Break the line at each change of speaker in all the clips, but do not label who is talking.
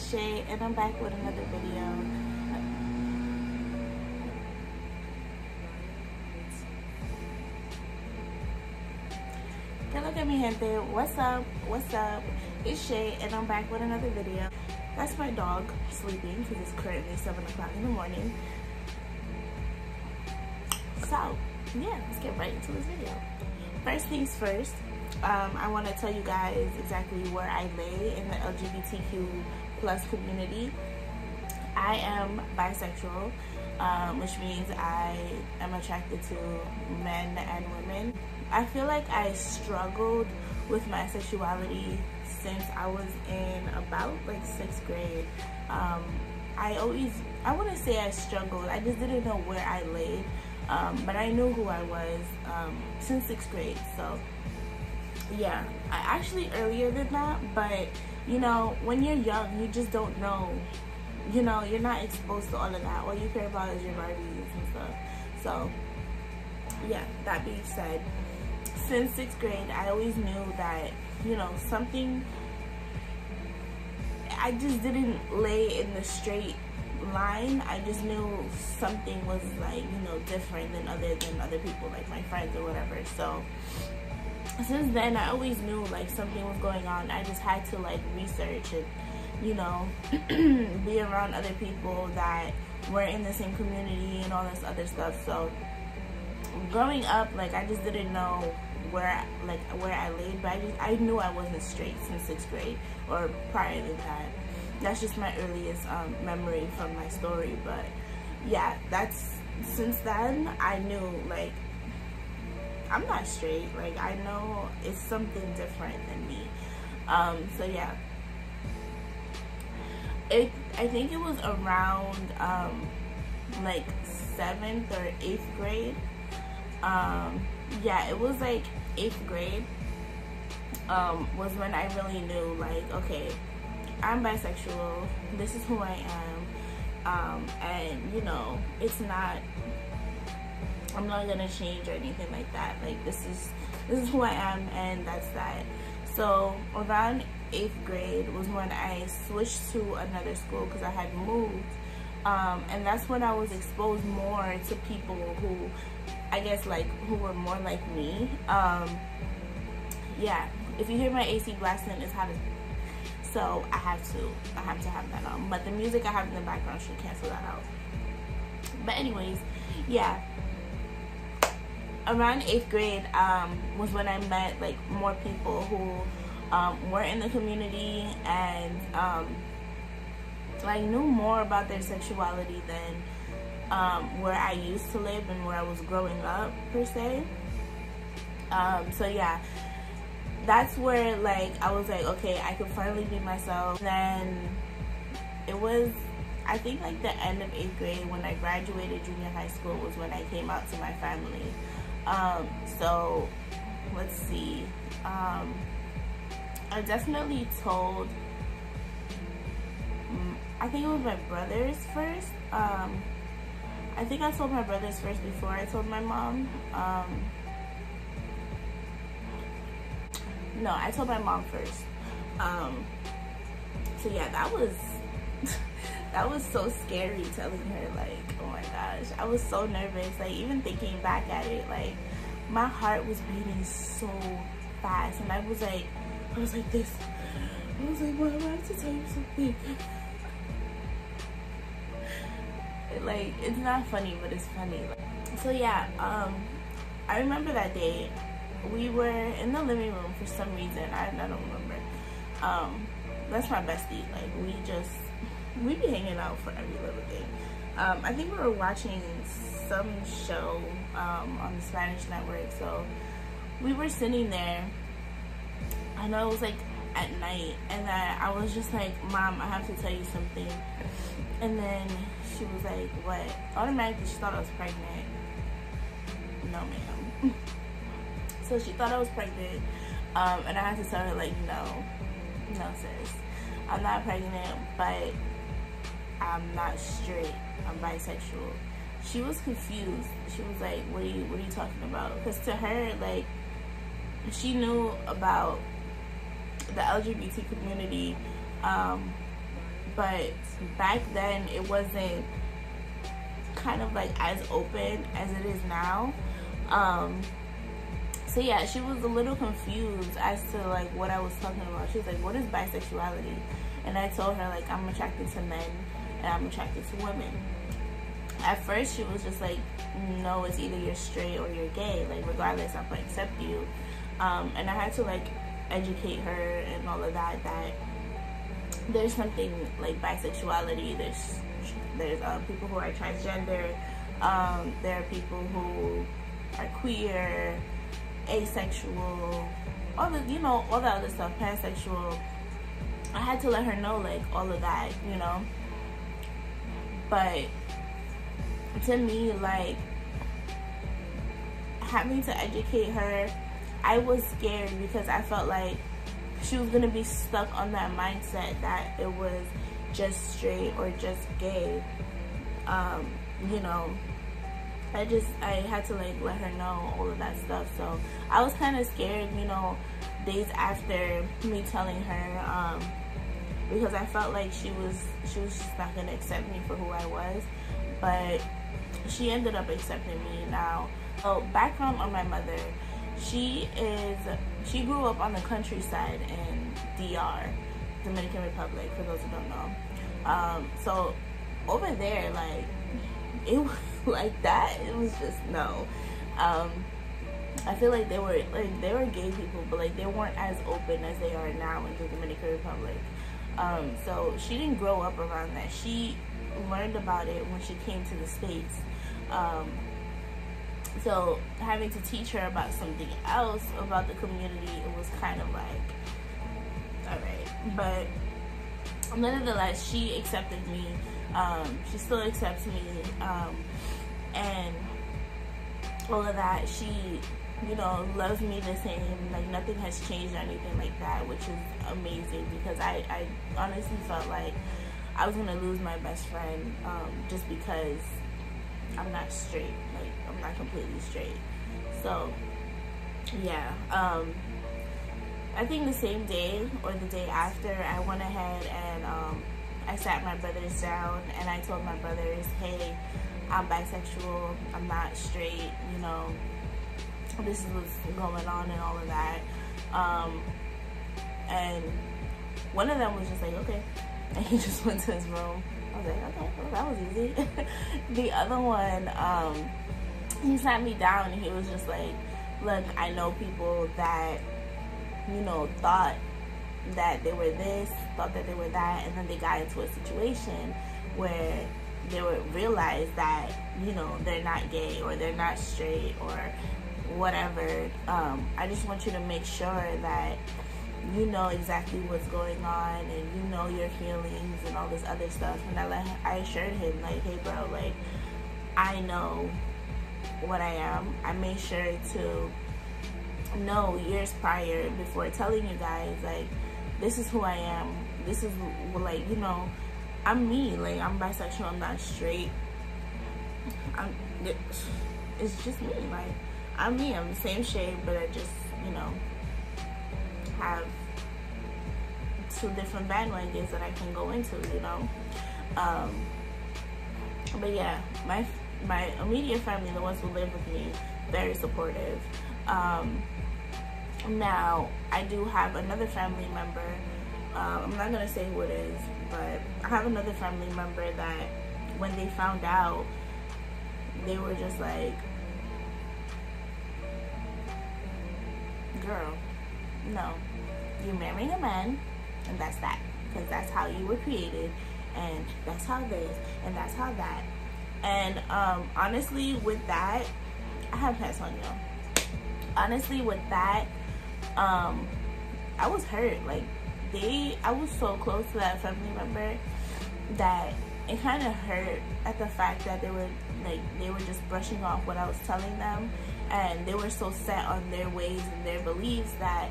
it's Shay, and I'm back with another video. Okay, look at me, gente. What's up? What's up? It's Shay, and I'm back with another video. That's my dog sleeping because it's currently 7 o'clock in the morning. So, yeah, let's get right into this video. First things first, I want to tell you guys exactly where I lay in the LGBTQ plus community. I am bisexual, which means I am attracted to men and women. I feel like I struggled with my sexuality since I was in about like 6th grade. I wouldn't say I struggled, I just didn't know where I laid. But I knew who I was since 6th grade. So yeah, I actually earlier than that, but you know, when you're young, you just don't know. You know, you're not exposed to all of that. All you care about is your Barbies and stuff. So yeah, that being said, since 6th grade, I always knew that, you know, something, I just didn't lay in the straight line. I just knew something was like, you know, different than other people, like my friends or whatever. So since then, I always knew like something was going on. I just had to like research and, you know, be around other people that were in the same community and all this other stuff. So growing up, like, I just didn't know where I laid, but I knew I wasn't straight since 6th grade or prior to that. That's just my earliest memory from my story. But yeah, since then I knew like I'm not straight. Like, I know it's something different than me. So yeah, I think it was around like 7th or 8th grade. Yeah, it was like 8th grade was when I really knew, like, okay, I'm bisexual, this is who I am, and you know, I'm not gonna change or anything like that. Like, this is who I am, and that's that. So around 8th grade was when I switched to another school because I had moved, and that's when I was exposed more to people who, I guess, like, who were more like me. Yeah, if you hear my AC blasting, it's hot as, so I have to have that on. But the music I have in the background should cancel that out. But anyways, yeah, around 8th grade was when I met like more people who were in the community and like knew more about their sexuality than where I used to live and where I was growing up, per se. So yeah, that's where, like, I was like, okay, I could finally be myself. Then it was, I think, like the end of 8th grade when I graduated junior high school was when I came out to my family. So let's see, I definitely told, I think it was my brothers first. I think I told my brothers first before I told my mom. No, I told my mom first. So yeah, that was so scary telling her, like, oh my gosh, I was so nervous. Like, even thinking back at it, like, my heart was beating so fast, and I was like this. I was like, Mom, I have to tell you something. Like, it's not funny, but it's funny. So yeah, I remember that day we were in the living room for some reason. I don't remember. That's my bestie. Like, we be hanging out for every little thing. I think we were watching some show on the Spanish network. So we were sitting there. I know it was like at night, and I was just like, Mom, I have to tell you something. And then she was like, what? Automatically she thought I was pregnant. No, ma'am. So she thought I was pregnant, and I had to tell her, like, no sis, I'm not pregnant, but I'm not straight, I'm bisexual. She was confused. She was like, what are you talking about? Because to her, like, she knew about the LGBT community but back then it wasn't kind of like as open as it is now. So yeah, she was a little confused as to like what I was talking about. She was like, what is bisexuality? And I told her like, I'm attracted to men and I'm attracted to women. At first she was just like, no, it's either you're straight or you're gay, like regardless, I'm gonna accept you. And I had to like educate her and all of that, that there's something like bisexuality. There's people who are transgender, there are people who are queer, asexual, all the, you know, all the other stuff, pansexual. I had to let her know like all of that, you know. But to me, like, having to educate her, I was scared because I felt like she was gonna be stuck on that mindset that it was just straight or just gay. You know, I had to like let her know all of that stuff. So I was kind of scared, you know, days after me telling her, because I felt like she was just not gonna accept me for who I was. But she ended up accepting me now. So background on my mother, she grew up on the countryside in DR, Dominican Republic, for those who don't know. So over there, like, it was like that, it was just no. I feel like they were gay people, but like they weren't as open as they are now in the Dominican Republic. So she didn't grow up around that. She learned about it when she came to the States. So having to teach her about something else about the community, it was kind of like, all right. But nonetheless, she accepted me. She still accepts me, and all of that. She, you know, loves me the same. Like nothing has changed or anything like that, which is amazing, because I honestly felt like I was gonna lose my best friend, just because I'm not straight. Like, I'm not completely straight. So yeah, I think the same day or the day after, I went ahead and I sat my brothers down and I told my brothers, hey, I'm bisexual, I'm not straight, you know, this is what's going on and all of that. And one of them was just like, okay, and he just went to his room. I was like, okay, well, that was easy. The other one, he sat me down and he was just like, look, I know people that, you know, thought that they were this, thought that they were that, and then they got into a situation where they would realize that, you know, they're not gay or they're not straight or whatever. I just want you to make sure that you know exactly what's going on and you know your feelings and all this other stuff. And I assured him, like, hey bro, like, I know what I am. I made sure to know years prior, before telling you guys, like, this is who I am. This is, like, you know, I'm me. Like, I'm bisexual, I'm not straight. It's just me. Like, I'm me. I'm the same shade, but I just, you know, have two different bandwagons that I can go into, you know. But yeah, my immediate family, the ones who live with me, very supportive. Now, I do have another family member, I'm not gonna say who it is, but I have another family member that when they found out, they were just like, girl, no, you're marrying a man, and that's that, because that's how you were created, and that's how this, and that's how that. And honestly, with that, I have pets on you. Honestly, with that, I was hurt. Like, I was so close to that family member that it kind of hurt at the fact that they were just brushing off what I was telling them, and they were so set on their ways and their beliefs that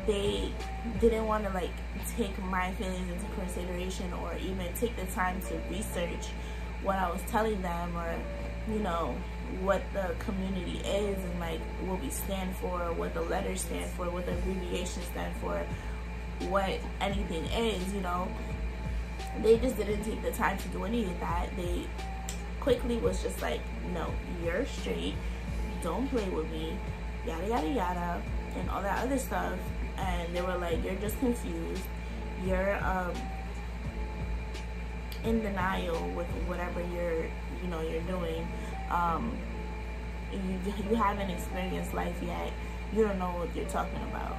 they didn't want to, like, take my feelings into consideration or even take the time to research what I was telling them, or, you know, what the community is and, like, what we stand for, what the letters stand for, what the abbreviations stand for, what anything is, you know. they just didn't take the time to do any of that. They quickly was just like, no, you're straight, don't play with me, yada yada yada, and all that other stuff. And they were like, you're just confused, you're in denial with whatever you're doing. You haven't experienced life yet, you don't know what you're talking about.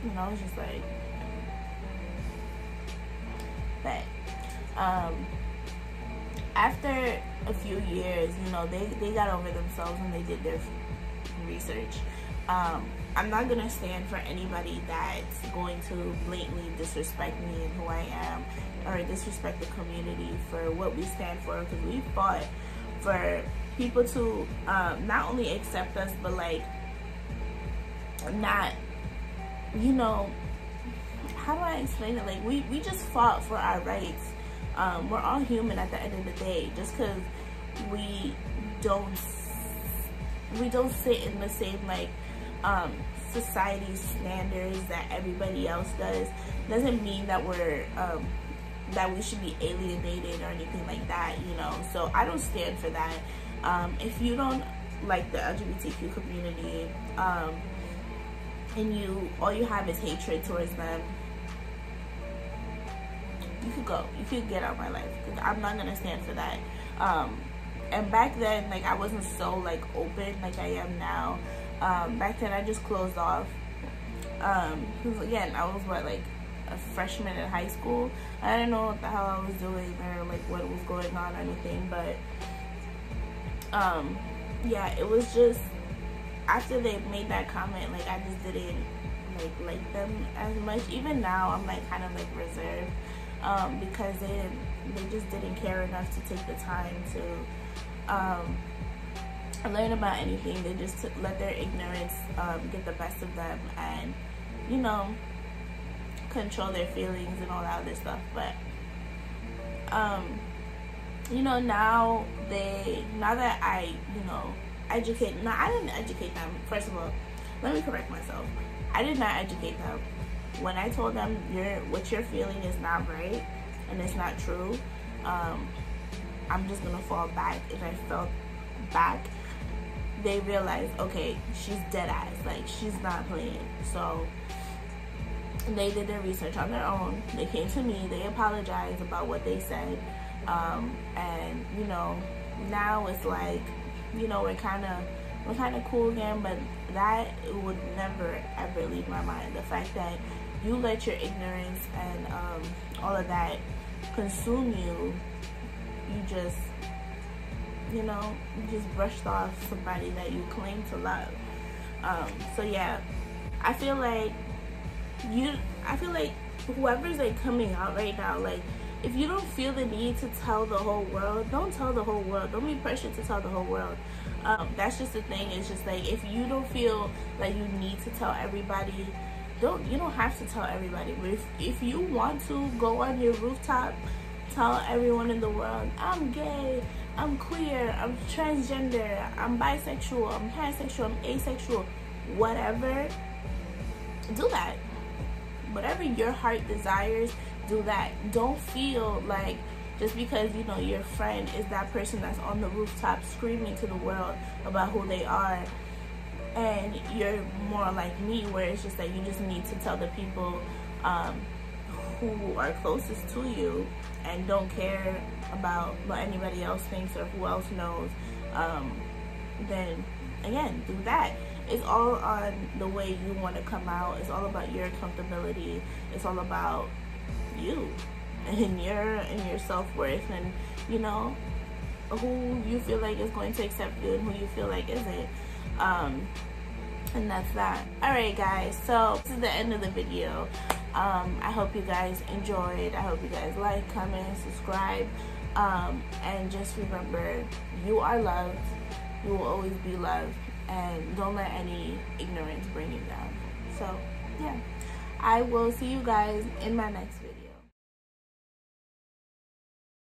It's just like that. After a few years, they got over themselves and they did their research. I'm not gonna stand for anybody that's going to blatantly disrespect me and who I am, or disrespect the community for what we stand for, because we fought for people to not only accept us, but like not, how do I explain it? Like we just fought for our rights. We're all human at the end of the day. Just because we don't sit in the same like society standards that everybody else doesn't mean that we're that we should be alienated or anything like that, So I don't stand for that. If you don't like the LGBTQ community, and all you have is hatred towards them, you could go. You could get out of my life, because I'm not gonna stand for that. And back then, like, I wasn't so like open like I am now. Back then I just closed off. Because again, I was like a freshman in high school. I didn't know what the hell I was doing or like what was going on or anything. But yeah, it was just after they made that comment, like I just didn't like them as much. Even now, I'm like kind of like reserved. Because they just didn't care enough to take the time to learn about anything. They just let their ignorance get the best of them, and control their feelings and all that other stuff. But now that I I didn't educate them. First of all, let me correct myself. I did not educate them. When I told them what you're feeling is not right and it's not true, I'm just gonna fall back. And I fell back. They realized, okay, she's dead ass, like she's not playing. So they did their research on their own. They came to me, they apologized about what they said, and now it's like we're kind of cool again. But that would never ever leave my mind. The fact that you let your ignorance and all of that consume you. You just brushed off somebody that you claim to love. So yeah, I feel like whoever's like coming out right now, like if you don't feel the need to tell the whole world, don't tell the whole world. Don't be pressured to tell the whole world. That's just the thing. It's just like, if you don't feel like you need to tell everybody, you don't have to tell everybody. But if you want to go on your rooftop, tell everyone in the world, I'm gay, I'm queer, I'm transgender, I'm bisexual, I'm pansexual, I'm asexual, whatever, do that. Whatever your heart desires, do that. Don't feel like just because your friend is that person that's on the rooftop screaming to the world about who they are, and you're more like me, where it's just that you just need to tell the people who are closest to you and don't care about what anybody else thinks or who else knows, then again, do that. It's all on the way you want to come out. It's all about your comfortability. It's all about you and your self-worth, and who you feel like is going to accept you and who you feel like isn't. And that's that. Alright guys, so this is the end of the video. I hope you guys enjoyed. I hope you guys like, comment, subscribe, and just remember, you are loved. You will always be loved, and don't let any ignorance bring you down. So yeah, I will see you guys in my next video.